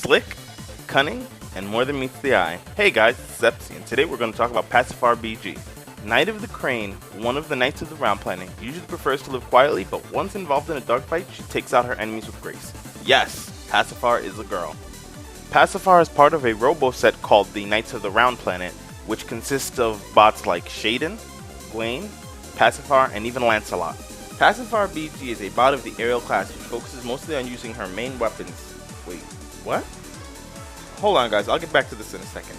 slick, cunning, and more than meets the eye. Hey guys, this is Epsylon, and today we're going to talk about Pacifar BG. Knight of the Crane, one of the Knights of the Round Planet, usually prefers to live quietly, but once involved in a dogfight, she takes out her enemies with grace. Yes, Pacifar is a girl. Pacifar is part of a robo-set called the Knights of the Round Planet, which consists of bots like Shaden, Gwaine, Pacifar, and even Lancelot. Pacifar BG is a bot of the aerial class which focuses mostly on using her main weapons. Wait, what? Hold on guys, I'll get back to this in a second.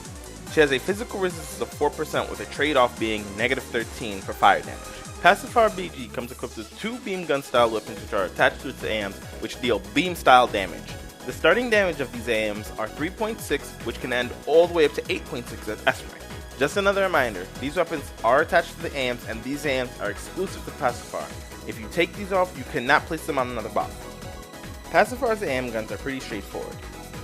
She has a physical resistance of 4% with a trade-off being -13 for fire damage. Pacifar BG comes equipped with 2 beam gun style weapons which are attached to its AMs which deal beam style damage. The starting damage of these AMs are 3.6 which can end all the way up to 8.6 at S rank. Just another reminder, these weapons are attached to the AMs and these AMs are exclusive to Pacifar. If you take these off, you cannot place them on another bot. Pacifar's AM guns are pretty straightforward,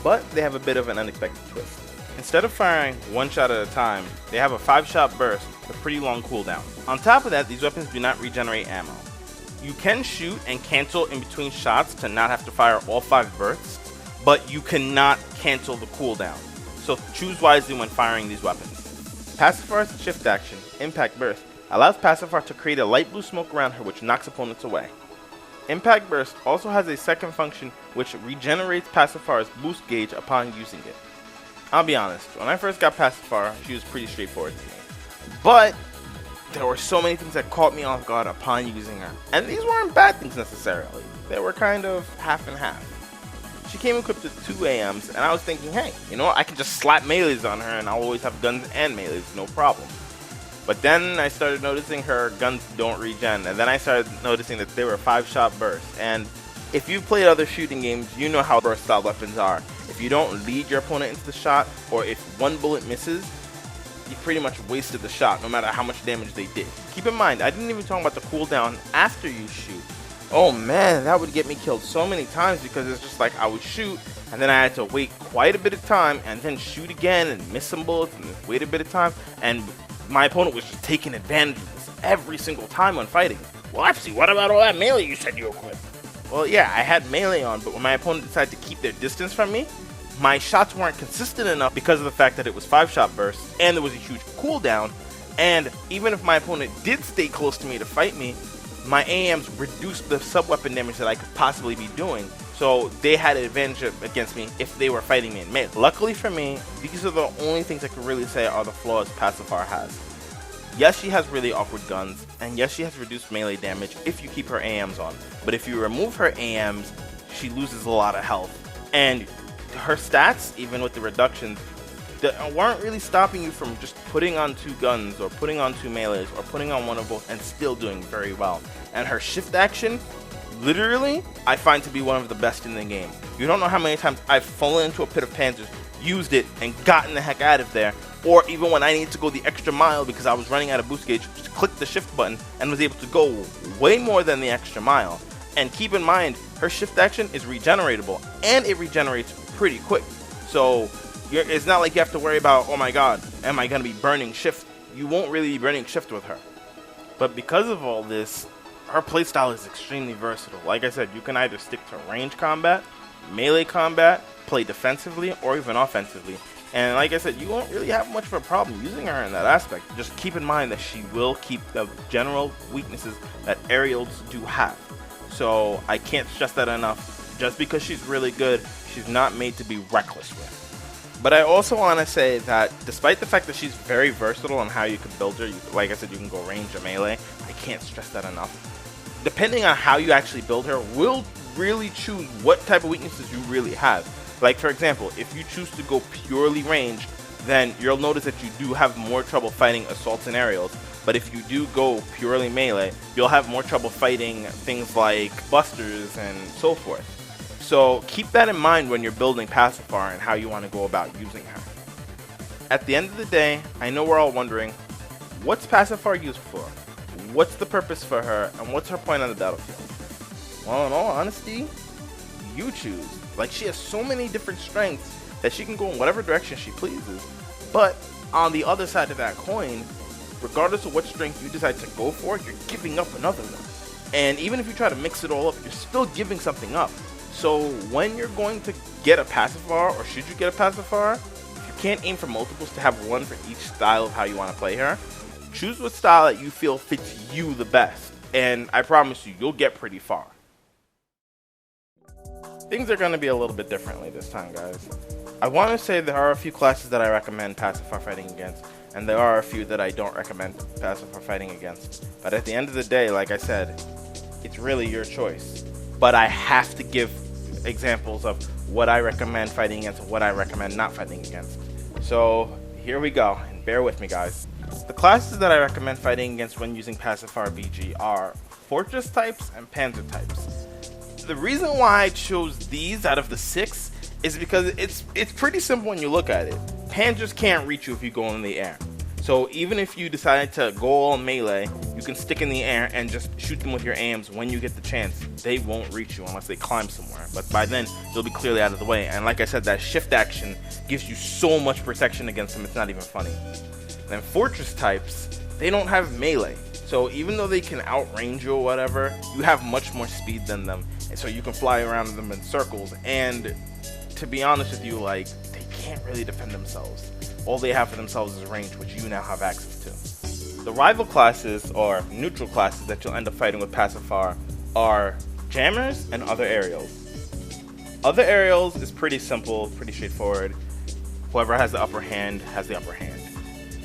but they have a bit of an unexpected twist. Instead of firing one shot at a time, they have a 5-shot burst with a pretty long cooldown. On top of that, these weapons do not regenerate ammo. You can shoot and cancel in between shots to not have to fire all 5 bursts, but you cannot cancel the cooldown, so choose wisely when firing these weapons. Pacifar's shift action, Impact Burst, allows Pacifar to create a light blue smoke around her which knocks opponents away. Impact Burst also has a second function which regenerates Pacifar's boost gauge upon using it. I'll be honest, when I first got Pacifar, she was pretty straightforward to me. But there were so many things that caught me off guard upon using her. And these weren't bad things necessarily. They were kind of half and half. She came equipped with 2 AMs, and I was thinking, hey, you know what, I can just slap melees on her and I'll always have guns and melees, no problem. But then I started noticing her guns don't regen, and then I started noticing that they were 5-shot bursts. And if you've played other shooting games, you know how burst style weapons are. If you don't lead your opponent into the shot, or if one bullet misses, you pretty much wasted the shot, no matter how much damage they did. Keep in mind, I didn't even talk about the cooldown after you shoot. Oh man, that would get me killed so many times because it's just like I would shoot, and then I had to wait quite a bit of time, and then shoot again, and miss some bullets, and wait a bit of time, and my opponent was just taking advantage of this every single time when fighting. Well, actually, what about all that melee you said you equipped? Well, yeah, I had melee on, but when my opponent decided to keep their distance from me, my shots weren't consistent enough because of the fact that it was 5-shot bursts, and there was a huge cooldown, and even if my opponent did stay close to me to fight me, my AMs reduced the sub-weapon damage that I could possibly be doing, so they had an advantage against me if they were fighting me in melee. Luckily for me, these are the only things I can really say are the flaws Pacifar has. Yes, she has really awkward guns, and yes, she has reduced melee damage if you keep her AMs on, but if you remove her AMs, she loses a lot of health, and her stats, even with the reductions, weren't really stopping you from just putting on 2 guns, or putting on 2 melees, or putting on one of both, and still doing very well. And her shift action, literally, I find to be one of the best in the game. You don't know how many times I've fallen into a pit of panzers, used it, and gotten the heck out of there, or even when I needed to go the extra mile because I was running out of boost gauge, just clicked the shift button and was able to go way more than the extra mile. And keep in mind, her shift action is regeneratable, and it regenerates pretty quick. So it's not like you have to worry about, oh my god, am I going to be burning shift? You won't really be burning shift with her. But because of all this, her playstyle is extremely versatile. Like I said, you can either stick to range combat, melee combat, play defensively, or even offensively. And like I said, you won't really have much of a problem using her in that aspect. Just keep in mind that she will keep the general weaknesses that aerials do have. So I can't stress that enough. Just because she's really good, she's not made to be reckless with. But I also want to say that despite the fact that she's very versatile on how you can build her, like I said, you can go range or melee, I can't stress that enough. Depending on how you actually build her will really choose what type of weaknesses you really have. Like for example, if you choose to go purely range, then you'll notice that you do have more trouble fighting assaults and aerials. But if you do go purely melee, you'll have more trouble fighting things like busters and so forth. So keep that in mind when you're building Pacifar and how you want to go about using her. At the end of the day, I know we're all wondering, what's Pacifar used for? What's the purpose for her, and what's her point on the battlefield? Well, in all honesty, you choose. Like, she has so many different strengths that she can go in whatever direction she pleases. But on the other side of that coin, regardless of what strength you decide to go for, you're giving up another one. And even if you try to mix it all up, you're still giving something up. So when you're going to get a Pacifar, or should you get a Pacifar, if you can't aim for multiples to have one for each style of how you want to play her, choose what style that you feel fits you the best, and I promise you, you'll get pretty far. Things are going to be a little bit differently this time, guys. I want to say there are a few classes that I recommend Pacifar fighting against, and there are a few that I don't recommend Pacifar fighting against. But at the end of the day, like I said, it's really your choice. But I have to give examples of what I recommend fighting against and what I recommend not fighting against. So here we go, and bear with me, guys. The classes that I recommend fighting against when using Pacifar BG are Fortress types and Panzer types. The reason why I chose these out of the 6 is because it's pretty simple when you look at it. Panzers can't reach you if you go in the air. So even if you decide to go all melee, you can stick in the air and just shoot them with your AIMs when you get the chance. They won't reach you unless they climb somewhere. But by then, they'll be clearly out of the way. And like I said, that shift action gives you so much protection against them, it's not even funny. Then Fortress types, they don't have melee. So even though they can outrange you or whatever, you have much more speed than them. And so you can fly around them in circles. And to be honest with you, like, they can't really defend themselves. All they have for themselves is range, which you now have access to. The rival classes, or neutral classes, that you'll end up fighting with Pacifar are Jammers and Other Aerials. Other Aerials is pretty simple, pretty straightforward. Whoever has the upper hand has the upper hand.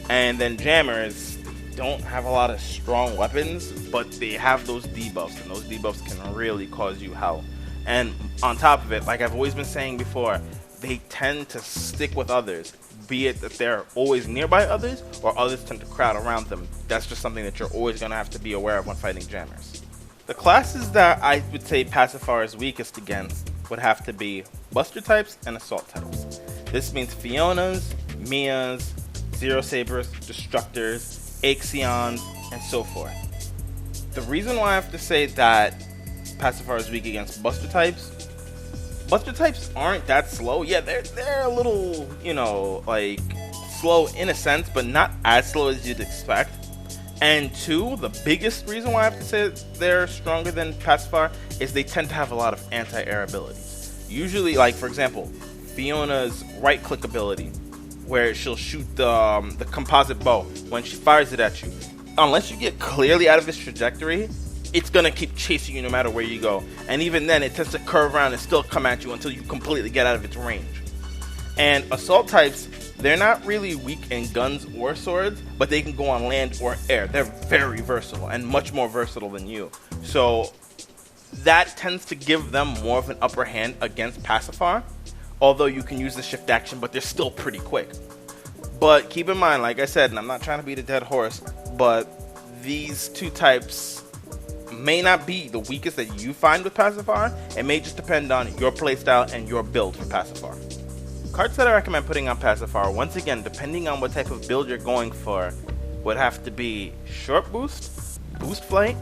And then Jammers don't have a lot of strong weapons, but they have those debuffs, and those debuffs can really cause you hell. And on top of it, like I've always been saying before, they tend to stick with others, be it that they're always nearby others, or others tend to crowd around them. That's just something that you're always going to have to be aware of when fighting Jammers. The classes that I would say Pacifar is weakest against would have to be Buster types and Assault types. This means Fionas, Mias, Zero Sabers, Destructors, Epsylons, and so forth. The reason why I have to say that Pacifar is weak against Buster types aren't that slow. Yeah, they're a little, you know, like, slow in a sense, but not as slow as you'd expect. And 2, the biggest reason why I have to say they're stronger than Pacifar is they tend to have a lot of anti-air abilities. Usually, like, for example, Fiona's right-click ability, where she'll shoot the composite bow when she fires it at you. Unless you get clearly out of its trajectory, it's gonna keep chasing you no matter where you go. And even then, it tends to curve around and still come at you until you completely get out of its range. And Assault types, they're not really weak in guns or swords, but they can go on land or air. They're very versatile, and much more versatile than you. So that tends to give them more of an upper hand against Pacifar, although you can use the shift action, but they're still pretty quick. But keep in mind, like I said, and I'm not trying to beat a dead horse, but these 2 types may not be the weakest that you find with Pacifar. It may just depend on your playstyle and your build for Pacifar. Cards that I recommend putting on Pacifar, once again, depending on what type of build you're going for, would have to be Short Boost, Boost Flight,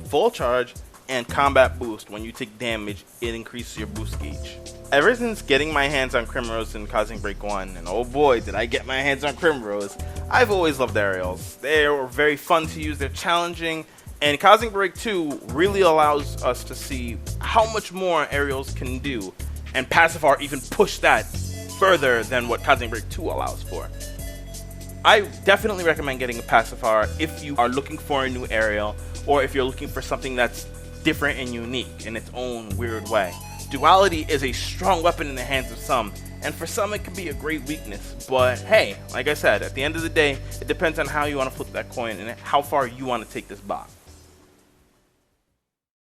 Full Charge, and Combat Boost. When you take damage, it increases your boost gauge. Ever since getting my hands on Crimrose in CosmicBreak 1, and oh boy did I get my hands on Crimrose, I've always loved aerials. They're very fun to use, they're challenging, and CosmicBreak 2 really allows us to see how much more aerials can do, and Pacifar even pushed that further than what CosmicBreak 2 allows for. I definitely recommend getting a Pacifar if you are looking for a new aerial, or if you're looking for something that's different and unique in its own weird way. Duality is a strong weapon in the hands of some, and for some it can be a great weakness, but hey, like I said, at the end of the day, it depends on how you want to flip that coin and how far you want to take this bot.